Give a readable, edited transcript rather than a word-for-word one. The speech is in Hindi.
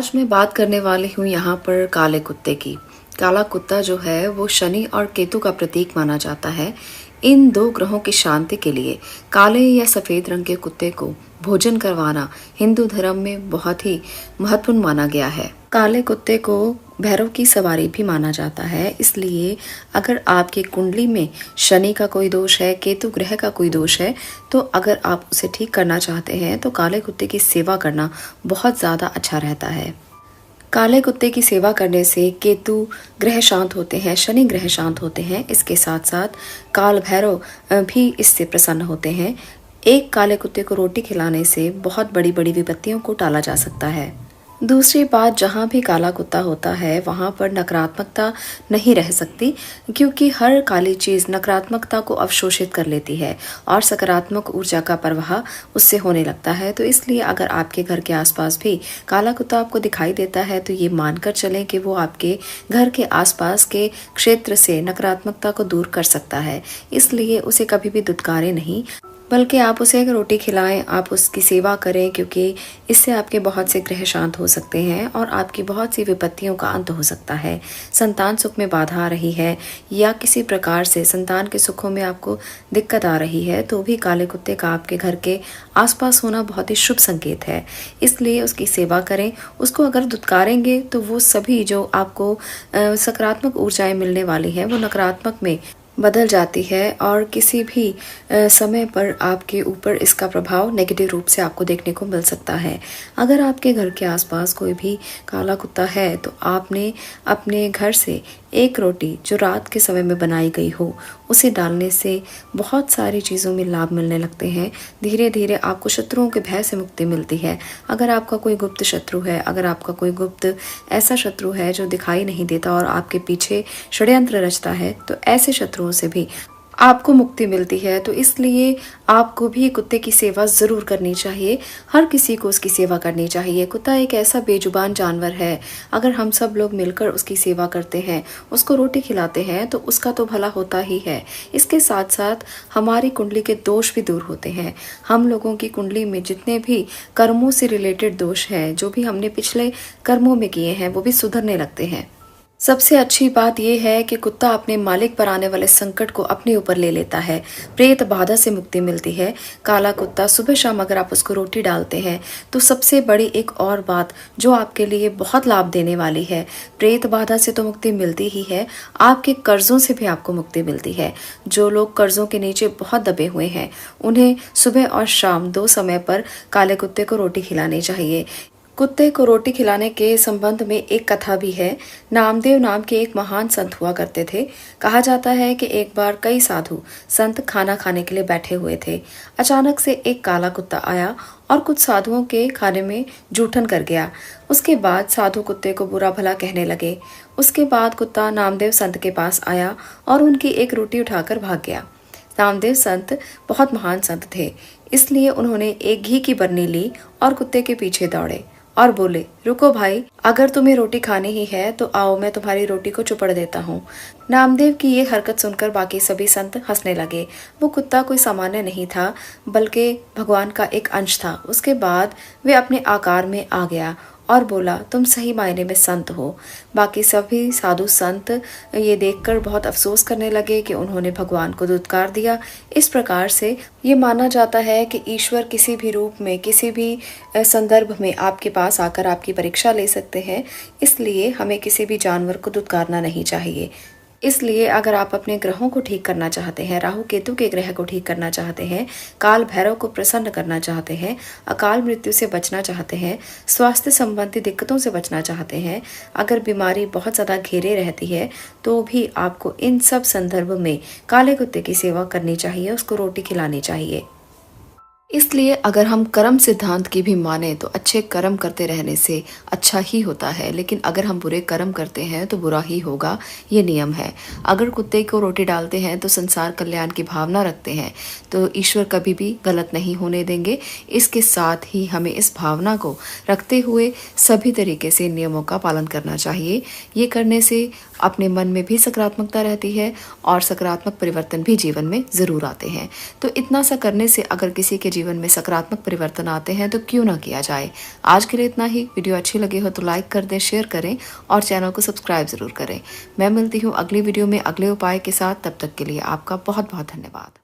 आज मैं बात करने वाली हूँ यहाँ पर काले कुत्ते की। काला कुत्ता जो है वो शनि और केतु का प्रतीक माना जाता है। इन दो ग्रहों की शांति के लिए काले या सफ़ेद रंग के कुत्ते को भोजन करवाना हिंदू धर्म में बहुत ही महत्वपूर्ण माना गया है। काले कुत्ते को भैरव की सवारी भी माना जाता है। इसलिए अगर आपकी कुंडली में शनि का कोई दोष है, केतु ग्रह का कोई दोष है, तो अगर आप उसे ठीक करना चाहते हैं तो काले कुत्ते की सेवा करना बहुत ज़्यादा अच्छा रहता है। काले कुत्ते की सेवा करने से केतु ग्रह शांत होते हैं, शनि ग्रह शांत होते हैं। इसके साथ साथ काल भैरव भी इससे प्रसन्न होते हैं। एक काले कुत्ते को रोटी खिलाने से बहुत बड़ी बड़ी विपत्तियों को टाला जा सकता है। दूसरी बात, जहाँ भी काला कुत्ता होता है वहाँ पर नकारात्मकता नहीं रह सकती, क्योंकि हर काली चीज़ नकारात्मकता को अवशोषित कर लेती है और सकारात्मक ऊर्जा का प्रवाह उससे होने लगता है। तो इसलिए अगर आपके घर के आसपास भी काला कुत्ता आपको दिखाई देता है तो ये मानकर चलें कि वो आपके घर के आसपास के क्षेत्र से नकारात्मकता को दूर कर सकता है। इसलिए उसे कभी भी दुत्कारें नहीं, बल्कि आप उसे एक रोटी खिलाएं, आप उसकी सेवा करें, क्योंकि इससे आपके बहुत से ग्रह शांत हो सकते हैं और आपकी बहुत सी विपत्तियों का अंत हो सकता है। संतान सुख में बाधा आ रही है या किसी प्रकार से संतान के सुखों में आपको दिक्कत आ रही है तो भी काले कुत्ते का आपके घर के आसपास होना बहुत ही शुभ संकेत है। इसलिए उसकी सेवा करें। उसको अगर दुत्कारेंगे तो वो सभी जो आपको सकारात्मक ऊर्जाएं मिलने वाली हैं वो नकारात्मक में बदल जाती है और किसी भी समय पर आपके ऊपर इसका प्रभाव नेगेटिव रूप से आपको देखने को मिल सकता है। अगर आपके घर के आसपास कोई भी काला कुत्ता है तो आपने अपने घर से एक रोटी जो रात के समय में बनाई गई हो उसे डालने से बहुत सारी चीज़ों में लाभ मिलने लगते हैं। धीरे धीरे आपको शत्रुओं के भय से मुक्ति मिलती है। अगर आपका कोई गुप्त शत्रु है, अगर आपका कोई गुप्त ऐसा शत्रु है जो दिखाई नहीं देता और आपके पीछे षड्यंत्र रचता है, तो ऐसे शत्रुओं से भी आपको मुक्ति मिलती है। तो इसलिए आपको भी कुत्ते की सेवा ज़रूर करनी चाहिए। हर किसी को उसकी सेवा करनी चाहिए। कुत्ता एक ऐसा बेजुबान जानवर है, अगर हम सब लोग मिलकर उसकी सेवा करते हैं, उसको रोटी खिलाते हैं, तो उसका तो भला होता ही है। इसके साथ साथ हमारी कुंडली के दोष भी दूर होते हैं। हम लोगों की कुंडली में जितने भी कर्मों से रिलेटेड दोष हैं, जो भी हमने पिछले कर्मों में किए हैं, वो भी सुधरने लगते हैं। सबसे अच्छी बात यह है कि कुत्ता अपने मालिक पर आने वाले संकट को अपने ऊपर ले लेता है। प्रेत बाधा से मुक्ति मिलती है। काला कुत्ता सुबह शाम अगर आप उसको रोटी डालते हैं तो सबसे बड़ी एक और बात जो आपके लिए बहुत लाभ देने वाली है, प्रेत बाधा से तो मुक्ति मिलती ही है, आपके कर्जों से भी आपको मुक्ति मिलती है। जो लोग कर्जों के नीचे बहुत दबे हुए हैं उन्हें सुबह और शाम 2 समय पर काले कुत्ते को रोटी खिलानी चाहिए। कुत्ते को रोटी खिलाने के संबंध में एक कथा भी है। नामदेव नाम के एक महान संत हुआ करते थे। कहा जाता है कि एक बार कई साधु संत खाना खाने के लिए बैठे हुए थे। अचानक से एक काला कुत्ता आया और कुछ साधुओं के खाने में जूठन कर गया। उसके बाद साधु कुत्ते को बुरा भला कहने लगे। उसके बाद कुत्ता नामदेव संत के पास आया और उनकी एक रोटी उठाकर भाग गया। नामदेव संत बहुत महान संत थे, इसलिए उन्होंने एक घी की बरनी ली और कुत्ते के पीछे दौड़े और बोले, रुको भाई, अगर तुम्हें रोटी खानी ही है तो आओ, मैं तुम्हारी रोटी को चुपड़ देता हूँ। नामदेव की ये हरकत सुनकर बाकी सभी संत हंसने लगे। वो कुत्ता कोई सामान्य नहीं था, बल्कि भगवान का एक अंश था। उसके बाद वे अपने आकार में आ गया और बोला, तुम सही मायने में संत हो। बाकी सभी साधु संत ये देखकर बहुत अफसोस करने लगे कि उन्होंने भगवान को दुत्कार दिया। इस प्रकार से ये माना जाता है कि ईश्वर किसी भी रूप में, किसी भी संदर्भ में आपके पास आकर आपकी परीक्षा ले सकते हैं। इसलिए हमें किसी भी जानवर को दुत्कारना नहीं चाहिए। इसलिए अगर आप अपने ग्रहों को ठीक करना चाहते हैं, राहु केतु के ग्रह को ठीक करना चाहते हैं, काल भैरव को प्रसन्न करना चाहते हैं, अकाल मृत्यु से बचना चाहते हैं, स्वास्थ्य संबंधी दिक्कतों से बचना चाहते हैं, अगर बीमारी बहुत ज़्यादा घेरे रहती है, तो भी आपको इन सब संदर्भ में काले कुत्ते की सेवा करनी चाहिए, उसको रोटी खिलानी चाहिए। इसलिए अगर हम कर्म सिद्धांत की भी माने तो अच्छे कर्म करते रहने से अच्छा ही होता है, लेकिन अगर हम बुरे कर्म करते हैं तो बुरा ही होगा, ये नियम है। अगर कुत्ते को रोटी डालते हैं तो संसार कल्याण की भावना रखते हैं तो ईश्वर कभी भी गलत नहीं होने देंगे। इसके साथ ही हमें इस भावना को रखते हुए सभी तरीके से नियमों का पालन करना चाहिए। ये करने से अपने मन में भी सकारात्मकता रहती है और सकारात्मक परिवर्तन भी जीवन में ज़रूर आते हैं। तो इतना सा करने से अगर किसी के जीवन में सकारात्मक परिवर्तन आते हैं तो क्यों ना किया जाए। आज के लिए इतना ही। वीडियो अच्छी लगी हो तो लाइक कर दें, शेयर करें और चैनल को सब्सक्राइब ज़रूर करें। मैं मिलती हूँ अगली वीडियो में अगले उपाय के साथ। तब तक के लिए आपका बहुत बहुत धन्यवाद।